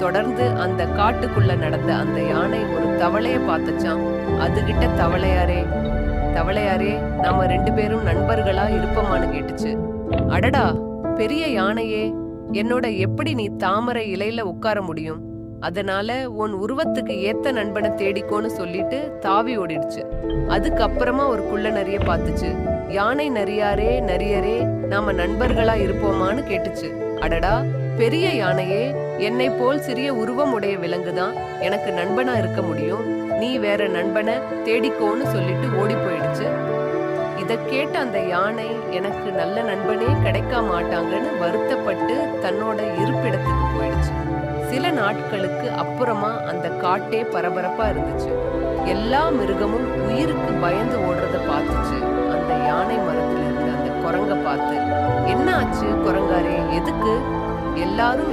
தொடர்ந்து அந்த காட்டுக்குள்ள நடந்த அந்த யானை ஒரு தவளைய பார்த்துச்சான். அதுகிட்ட தவளையாரே நாம 2 பேரும் நண்பர்களா இருப்போமான்னு கேட்டுச்சு. அடடா, பெரிய யானையே, என்னோட எப்படி நீ தாமரை இலையில உட்கார முடியும்? அதனால உன் உருவத்துக்கு ஏத்த நண்பனை தேடிக்கோன்னு சொல்லிட்டு தாவி ஓடிடுச்சு. அதுக்கப்புறமா ஒரு குள்ள நரிய பார்த்துச்சு. யானை நரியரே நாம நண்பர்களா இருப்போமான்னு கேட்டுச்சு. அடடா, பெரிய யானையே, என்னை போல் சிறிய உருவம் உடைய விலங்குதான் எனக்கு நண்பனா இருக்க முடியும். நீ வேற நண்பனை தேடிக்கோன்னு சொல்லிட்டு ஓடி போயிடுச்சு. இத கேட்ட அந்த யானை எனக்கு நல்ல நண்பனே கிடைக்க மாட்டாங்கன்னு வருத்தப்பட்டு தன்னோட இருப்பிடத்துக்கு போயிடுச்சு. சில நாட்களுக்கு அப்புறமா அந்த காட்டே பரபரப்பா இருந்துச்சு. எல்லா மிருகமும் உயிருக்கு பயந்து ஓடுறத பார்த்துச்சு. அந்த யானை மரத்துல இருந்த அந்த குரங்க பார்த்து, என்ன ஆச்சு குரங்காரே, எதுக்கு எல்லாரும்